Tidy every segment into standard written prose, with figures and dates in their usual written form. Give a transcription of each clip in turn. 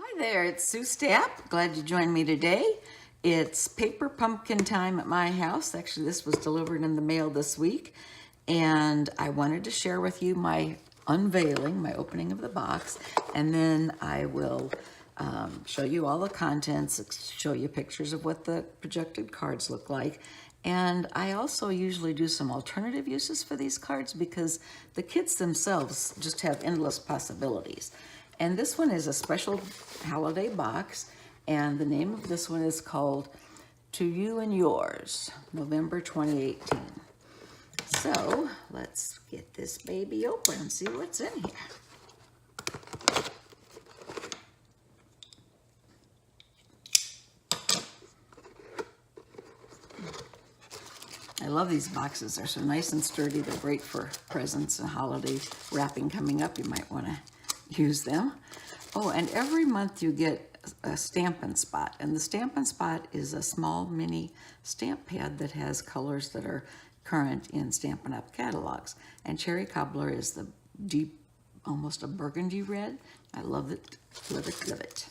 Hi there, it's Sue Stapp. Glad you joined me today. It's paper pumpkin time at my house. Actually, this was delivered in the mail this week, and I wanted to share with you my unveiling, my opening of the box, and then I will show you all the contents, show you pictures of what the projected cards look like. And I also usually do some alternative uses for these cards because the kits themselves just have endless possibilities. And this one is a special holiday box, and the name of this one is called To You and Yours, November 2018. So let's get this baby open and see what's in here. I love these boxes. They're so nice and sturdy. They're great for presents and holiday wrapping coming up. You might want to use them. Oh, and every month you get a Stampin' Spot. And the Stampin' Spot is a small mini stamp pad that has colors that are current in Stampin' Up! Catalogs. And Cherry Cobbler is the deep, almost a burgundy red. I love it, love it, love it.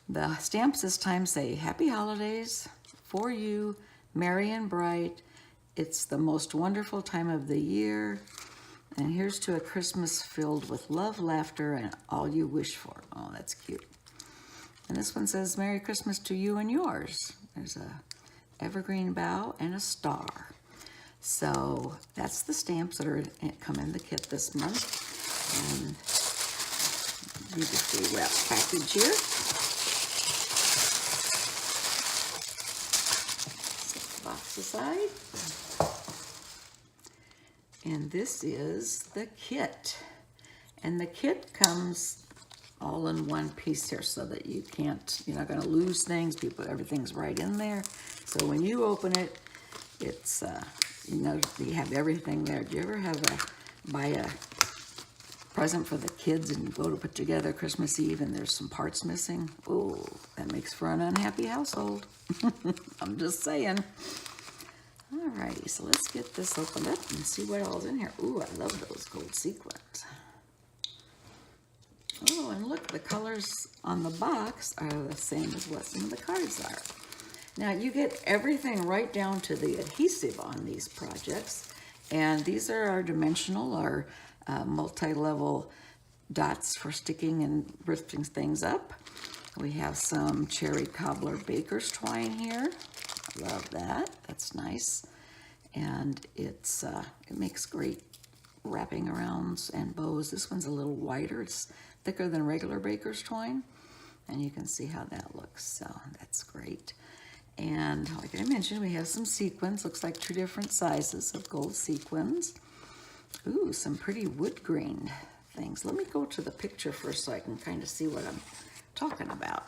The stamps this time say, Happy Holidays, for you, merry and bright. It's the most wonderful time of the year. And here's to a Christmas filled with love, laughter, and all you wish for. Oh, that's cute. And this one says, Merry Christmas to you and yours. There's a evergreen bough and a star. So that's the stamps that are come in the kit this month. And you just the wrap package here. Set the box aside. And this is the kit. And the kit comes all in one piece here so that you're not gonna lose things. Everything's right in there. So when you open it, it's, you have everything there. Do you ever buy a present for the kids and you go to put together Christmas Eve and there's some parts missing? Oh, that makes for an unhappy household. I'm just saying. Alrighty, so let's get this opened up and see what all's in here. Ooh, I love those gold sequins. Oh, and look, the colors on the box are the same as what some of the cards are. Now, you get everything right down to the adhesive on these projects, and these are our dimensional, our multi-level dots for sticking and lifting things up. We have some Cherry Cobbler Baker's twine here. Love that. That's nice. And it makes great wrapping arounds and bows. This one's a little wider. It's thicker than regular baker's twine. And you can see how that looks. So that's great. And like I mentioned, we have some sequins. Looks like 2 different sizes of gold sequins. Ooh, some pretty wood grain things. Let me go to the picture first so I can kind of see what I'm talking about.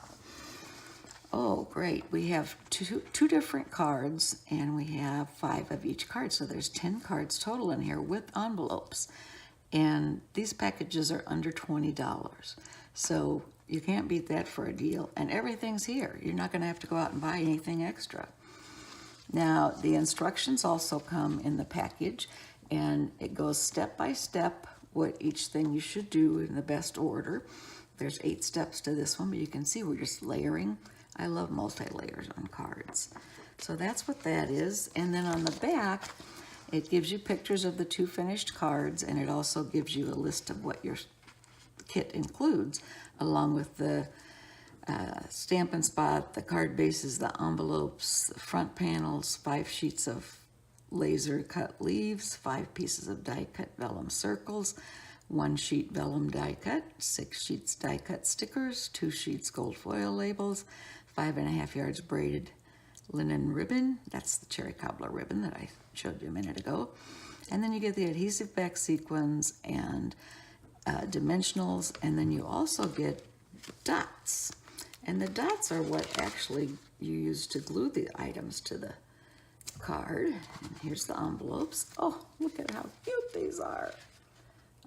Oh, great. We have two different cards, and we have 5 of each card. So there's 10 cards total in here with envelopes. And these packages are under $20. So you can't beat that for a deal. And everything's here. You're not going to have to go out and buy anything extra. Now, the instructions also come in the package, and it goes step by step what each thing you should do in the best order. There's 8 steps to this one, but you can see we're just layering. I love multi-layers on cards. So that's what that is. And then on the back, it gives you pictures of the 2 finished cards, and it also gives you a list of what your kit includes, along with the Stampin' Spot, the card bases, the envelopes, the front panels, 5 sheets of laser cut leaves, 5 pieces of die cut vellum circles, 1 sheet vellum die cut, 6 sheets die cut stickers, 2 sheets gold foil labels, 5.5 yards braided linen ribbon. That's the Cherry Cobbler ribbon that I showed you a minute ago. And then you get the adhesive back sequins and dimensionals, and then you also get dots. And the dots are what actually you use to glue the items to the card. And here's the envelopes. Oh, look at how cute these are.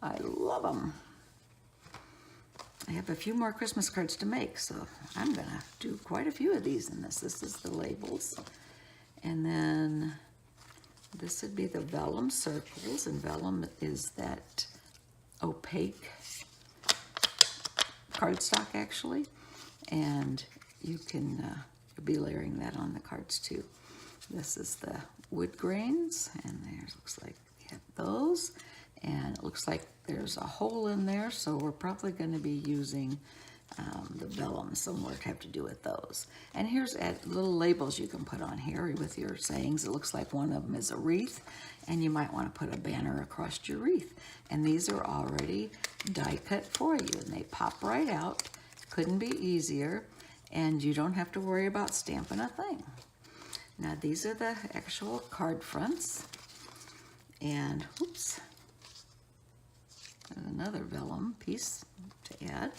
I love them. I have a few more Christmas cards to make, so I'm gonna do quite a few of these in this. This is the labels. And then this would be the vellum circles, and vellum is that opaque cardstock actually. and you can be layering that on the cards too. This is the wood grains, and there looks like we have those, and it looks like there's a hole in there, so we're probably going to be using the vellum somewhere to have to do with those. And here's little labels you can put on here with your sayings. It looks like one of them is a wreath, and you might want to put a banner across your wreath. And these are already die cut for you, and they pop right out. Couldn't be easier, and you don't have to worry about stamping a thing. Now these are the actual card fronts, and oops, another vellum piece to add.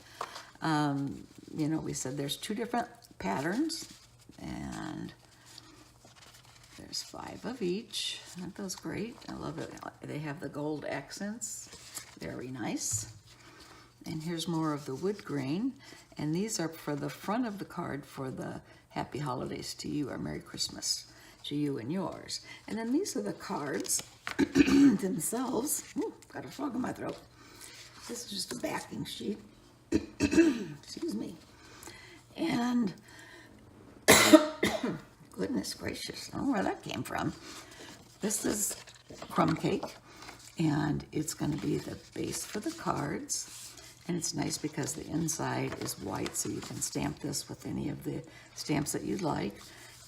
You know, we said there's 2 different patterns, and there's 5 of each. Aren't those great? I love it. They have the gold accents. Very nice. And here's more of the wood grain, and these are for the front of the card for the Happy Holidays to you, or Merry Christmas to you and yours. And then these are the cards themselves. Ooh, got a frog in my throat. This is just a backing sheet. Excuse me. And goodness gracious, I don't know where that came from. This is crumb cake, and it's going to be the base for the cards. And it's nice because the inside is white, so you can stamp this with any of the stamps that you'd like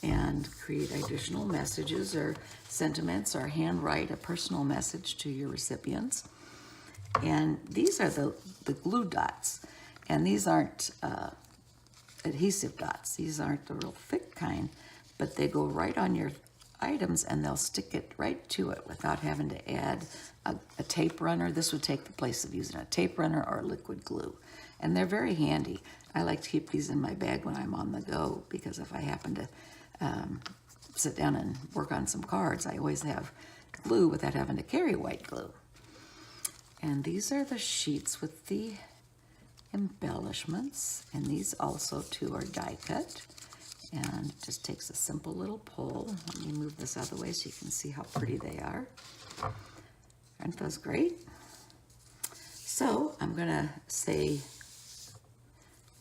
and create additional messages or sentiments, or handwrite a personal message to your recipients. And these are the glue dots, and these aren't adhesive dots. These aren't the real thick kind, but they go right on your items, and they'll stick it right to it without having to add a tape runner. This would take the place of using a tape runner or liquid glue, and they're very handy. I like to keep these in my bag when I'm on the go, because if I happen to sit down and work on some cards, I always have glue without having to carry white glue. And these are the sheets with the embellishments, and these also too are die cut, and it just takes a simple little pull. Let me move this out of the way so you can see how pretty they are. Aren't those great? So I'm gonna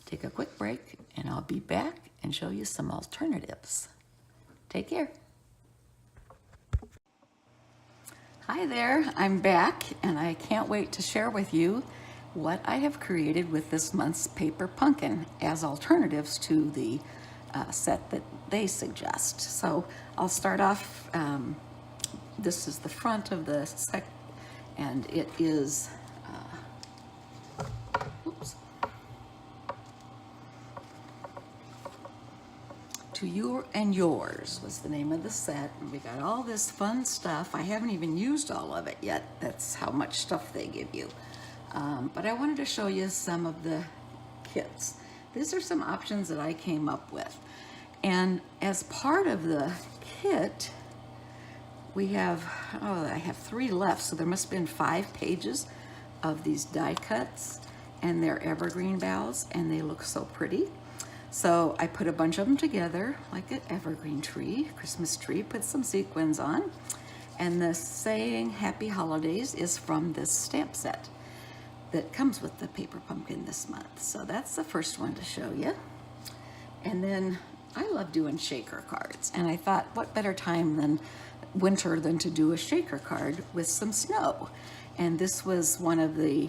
take a quick break, and I'll be back and show you some alternatives. Take care. Hi there, I'm back, and I can't wait to share with you what I have created with this month's Paper Pumpkin as alternatives to the set that they suggest. So I'll start off, this is the front of the set, and it is, To You and Yours was the name of the set. And we got all this fun stuff. I haven't even used all of it yet. That's how much stuff they give you. But I wanted to show you some of the kits. These are some options that I came up with. And as part of the kit, we have, I have 3 left, so there must have been 5 pages of these die cuts, and they're evergreen boughs, and they look so pretty. So I put a bunch of them together like an evergreen tree, Christmas tree, put some sequins on. And the saying Happy Holidays is from this stamp set that comes with the Paper Pumpkin this month. So that's the first one to show you. And then I love doing shaker cards. And I thought, what better time than winter than to do a shaker card with some snow. And this was one of the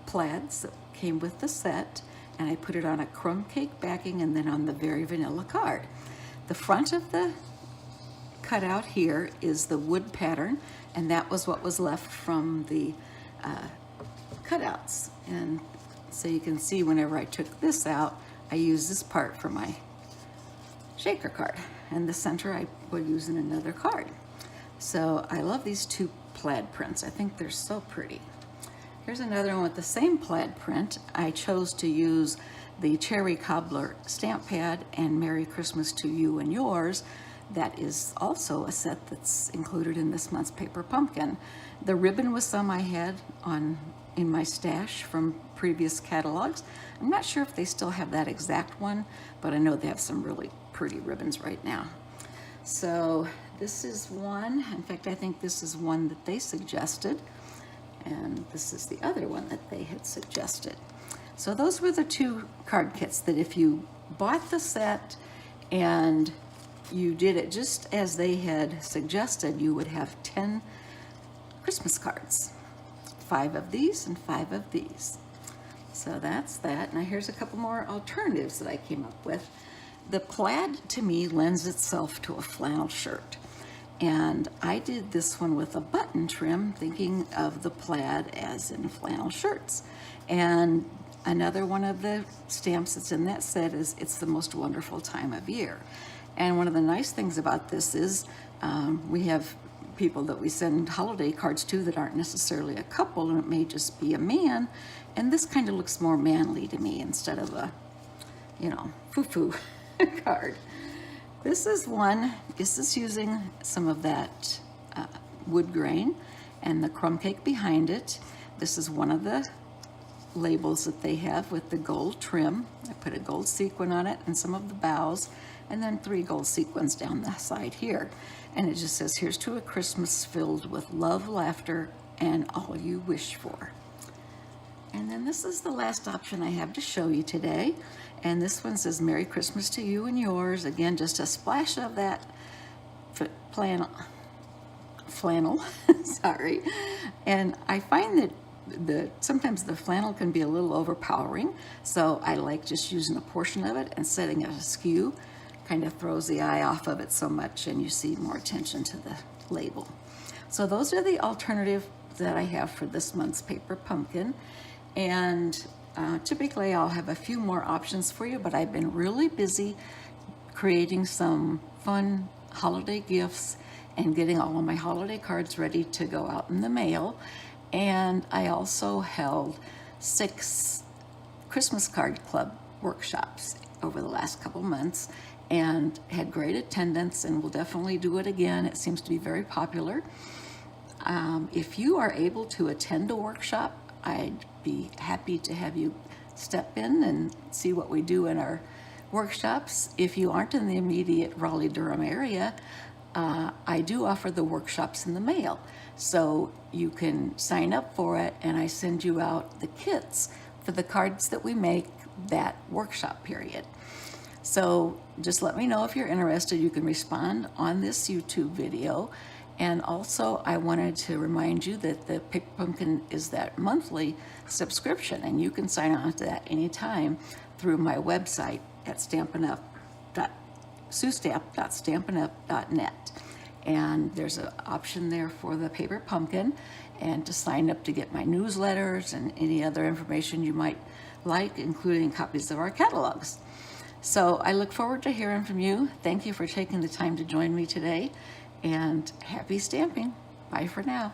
plaids that came with the set. And I put it on a crumb cake backing and then on the very vanilla card. The front of the cutout here is the wood pattern, and that was what was left from the cutouts. And so you can see whenever I took this out, I used this part for my shaker card, and the center I would use in another card. So I love these 2 plaid prints. I think they're so pretty. Here's another one with the same plaid print. I chose to use the Cherry Cobbler stamp pad and Merry Christmas to You and Yours. That is also a set that's included in this month's Paper Pumpkin. The ribbon was some I had in my stash from previous catalogs. I'm not sure if they still have that exact one, but I know they have some really pretty ribbons right now. So this is one. In fact, I think this is one that they suggested. And this is the other one that they had suggested. So those were the 2 card kits that if you bought the set and you did it just as they had suggested, you would have 10 Christmas cards. 5 of these and 5 of these. So that's that. Now here's a couple more alternatives that I came up with. The plaid to me lends itself to a flannel shirt. And I did this one with a button trim, thinking of the plaid as in flannel shirts. And another one of the stamps that's in that set is "It's the most wonderful time of year." And one of the nice things about this is we have people that we send holiday cards to that aren't necessarily a couple, and it may just be a man. And this kind of looks more manly to me instead of a, foo-foo card. This is using some of that wood grain and the crumb cake behind it. This is one of the labels that they have with the gold trim. I put a gold sequin on it and some of the bows, and then 3 gold sequins down the side here. And it just says, "Here's to a Christmas filled with love, laughter, and all you wish for." And then this is the last option I have to show you today. And this one says, "Merry Christmas to you and yours." Again, just a splash of that flannel, sorry. And I find that sometimes the flannel can be a little overpowering. So I like just using a portion of it and setting it askew. Kind of throws the eye off of it so much and you see more attention to the label. So those are the alternative that I have for this month's Paper Pumpkin. And typically I'll have a few more options for you, but I've been really busy creating some fun holiday gifts and getting all of my holiday cards ready to go out in the mail. And I also held 6 Christmas Card Club workshops over the last couple months and had great attendance, and will definitely do it again. It seems to be very popular. If you are able to attend a workshop, I'd be happy to have you step in and see what we do in our workshops. If you aren't in the immediate Raleigh-Durham area, I do offer the workshops in the mail. So you can sign up for it, and I send you out the kits for the cards that we make that workshop period. So just let me know if you're interested. You can respond on this YouTube video. And also, I wanted to remind you that the Paper Pumpkin is that monthly subscription, and you can sign on to that anytime through my website at sustamp.stampinup.net. And there's an option there for the Paper Pumpkin and to sign up to get my newsletters and any other information you might like, including copies of our catalogs. So I look forward to hearing from you. Thank you for taking the time to join me today, and happy stamping. Bye for now.